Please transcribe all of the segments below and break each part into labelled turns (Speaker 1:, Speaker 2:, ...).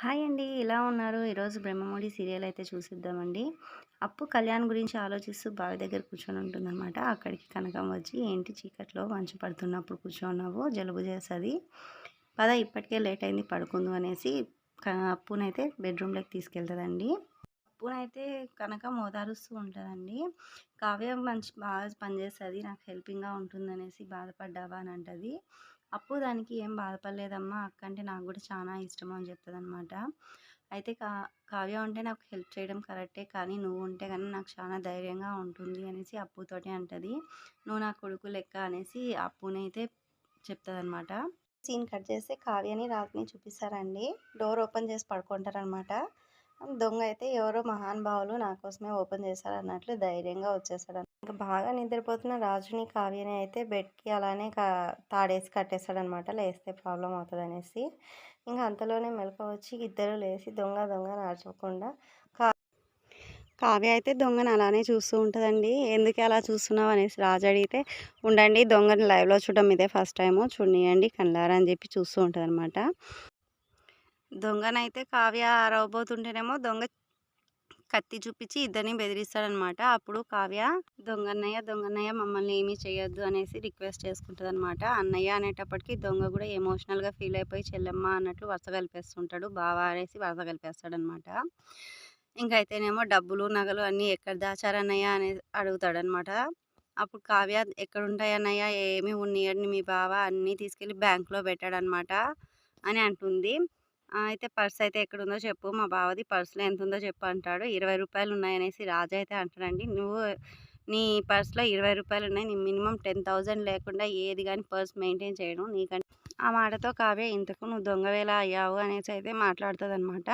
Speaker 1: Hi అండి. ఎలా ఉన్నారు? ఈరోజు 'బ్రహ్మముడి' సీరియల్ అయితే చూసిద్దామండి. అప్పు కళ్యాణ్ గురించి ఆలోచిస్తూ బావి దగ్గర కూర్చొని ఉంటుందనమాట. అక్కడికి కనకం వచ్చి, "ఏంటి చీకట్లో మంచు పడుతున్నప్పుడు కూర్చున్నావు? జలుబు చేస్తది. పద ఇప్పటికే లేట్ అయింది పడుకుందువు" అనేసి అప్పునైతే బెడ్రూమ్‌లోకి తీసుకెళ్తదండి. అప్పునైతే కనకం ఓదారుస్తూ ఉంటదండి. "కావ్య బాగా పనిచేస్తది. నాకు హెల్పింగ్‌గా ఉంటుందనేసి బాధపడ్డావా?" అని అంటది. అప్పు దానికి "ఏం బాధపడలేదమ్మా. అక్క అంటే నాకు కూడా చాలా ఇష్టం" అని చెప్తదనమాట. అయితే కావ్య ఉంటే నాకు హెల్ప్ చేయడం కరెక్టే. కానీ నువ్వు ఉంటే గాని నాకు చాలా ధైర్యంగా ఉంటుంది అనేసి అప్పుతోటి అంటది. "నువ్వు నా కొడుకు లెక్క" అనేసి అప్పునైతే చెప్తదనమాట. సీన్ కట్ చేస్తే కావ్యని, రాజ్‌ని చూపిస్తారండి. డోర్ ఓపెన్ చేసి పడుకుంటారనమాట. దొంగ అయితే ఎవరో మహానుభావులు నా కోసమే ఓపెన్ చేశారన్నట్లు ధైర్యంగా వచ్చేస్తాడు. ఇంక బాగా నిద్రపోతున్న రాజుని, కావ్యని అయితే బెడ్‌కి అలానే తాడేసి కట్టేస్తాడనమాట. లేస్తే ప్రాబ్లమ్ అవుతదనేసి. ఇంక అంతలోనే మెలకువ వచ్చి ఇద్దరు లేసి దొంగ దొంగ అని అరచకుండా కావ్య అయితే దొంగని అలానే చూస్తూ ఉంటదండి. "ఎందుకే అలా చూస్తున్నావు?" అనేసి రాజు అడిగితే, "ఉండండి దొంగని లైవ్‌లో చూడడం ఇదే ఫస్ట్ టైము. చూడనీయండి కళ్ళారా" అని చెప్పి చూస్తూ ఉంటదనమాట. దొంగనైతే కావ్య అరవబోతుంటేనేమో దొంగ కత్తి చూపించి ఇద్దరిని బెదిరిస్తాడనమాట. అప్పుడు కావ్య, "దొంగన్నయ్య, దొంగన్నయ్య మమ్మల్ని ఏమీ చేయొద్దు" అనేసి రిక్వెస్ట్ చేసుకుంటదనమాట. అన్నయ్య అనేటప్పటికి దొంగ కూడా ఎమోషనల్‌గా ఫీల్ అయిపోయి చెల్లెమ్మ అన్నట్లు వరుస కలిపేస్తుంటాడు. బావ అనేసి వరుస కలిపేస్తాడనమాట. ఇంకైతేనేమో డబ్బులు, నగలు అన్నీ ఎక్కడ దాచారన్నయ్య అని అడుగుతాడనమాట. అప్పుడు కావ్య, "ఎక్కడుంటాయన్నయ్య, ఏమి ఉన్నియడు మీ బావ, అన్నీ తీసుకెళ్ళి బ్యాంక్‌లో పెట్టాడనమాట" అని అంటుంది. అయితే "పర్స్ అయితే ఎక్కడుందో చెప్పు, మా బావది పర్స్‌లో ఎంతుందో చెప్పు" అంటాడు. ₹20 ఉన్నాయనేసి రాజు అయితే అంటాడండి. "నువ్వు నీ పర్స్‌లో ₹20 ఉన్నాయి. నీ మినిమమ్ 10,000 లేకుండా ఏది గాని పర్స్ మెయింటైన్ చేయను నీకంటే" ఆ మాటతో కావ్య, "ఇంతకు నువ్వు దొంగవెలా అయ్యావు" అనేసి అయితే మాట్లాడుతదనమాట.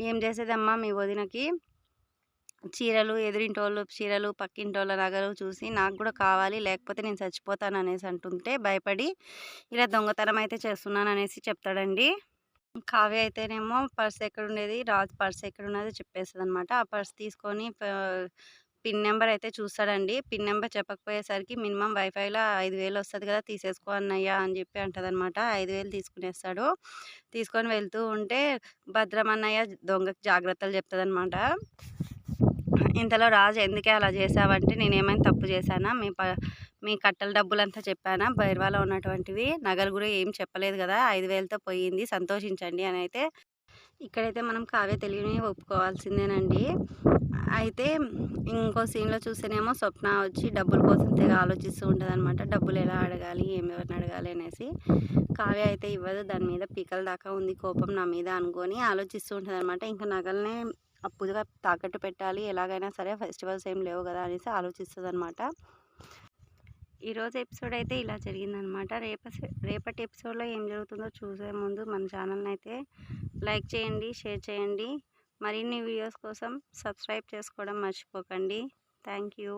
Speaker 1: "ఏం చేసేదమ్మా మీ వదినకి చీరలు, ఎదురింటోళ్ళు చీరలు, పక్కింటోళ్ళ నగలు చూసి నాకు కూడా కావాలి లేకపోతే నేను చచ్చిపోతాను" అనేసి అంటుంటే భయపడి ఇలా దొంగతనం అయితే చేస్తున్నాననేసి చెప్తాడండి. కావ్య అయితేనేమో పర్స్ ఎక్కడుండేది, రాజు పర్స్ ఎక్కడున్నదో చెప్పేస్తదనమాట. ఆ పర్స్ తీసుకొని పిన్ నంబర్ అయితే చూస్తాడండి. పిన్ నంబర్ చెప్పకపోయేసరికి "మినిమమ్ వైఫైలో 5,000 వస్తది కదా, తీసేసుకో అన్నయ్య" అని చెప్పి అంటదనమాట. 5,000 తీసుకునేస్తాడు. తీసుకొని వెళ్తూ ఉంటే "భద్రం అన్నయ్య, దొంగకి జాగ్రత్తలు" చెప్తదనమాట. ఇంతలో రాజు, "ఎందుకే అలా చేశావంటే నేనేమైనా తప్పు చేశానా? మీ కట్టల డబ్బులంతా చెప్పానా? బీరువాలో ఉన్నటువంటివి, నగలు కూడా ఏం చెప్పలేదు కదా, 5,000తో పోయింది, సంతోషించండి" అని అయితే ఇక్కడైతే మనం కావ్య తెలివిని ఒప్పుకోవాల్సిందేనండి. అయితే ఇంకో సీన్‌లో చూస్తేనేమో స్వప్న వచ్చి డబ్బుల కోసం తెగ ఆలోచిస్తూ ఉంటదనమాట. డబ్బులు ఎలా అడగాలి, ఎవరిని అడగాలి అనేసి. కావ్య అయితే ఇవ్వదు. దాని మీద పీకల దాకా ఉంది కోపం నా మీద అనుకోని ఆలోచిస్తూ ఉంటదనమాట. ఇంకా నగలనే అప్పుగా తాకట్టు పెట్టాలి, ఎలాగైనా సరే ఫెస్టివల్స్ ఏం లేవు కదా అనేసి ఆలోచిస్తదనమాట. ఈరోజు ఎపిసోడ్ అయితే ఇలా జరిగిందనమాట. రేపటి ఎపిసోడ్‌లో ఏం జరుగుతుందో చూసే ముందు మన ఛానల్‌ని అయితే లైక్ చేయండి, షేర్ చేయండి. మరిన్ని వీడియోస్ కోసం సబ్స్క్రైబ్ చేసుకోవడం మర్చిపోకండి. Thank you.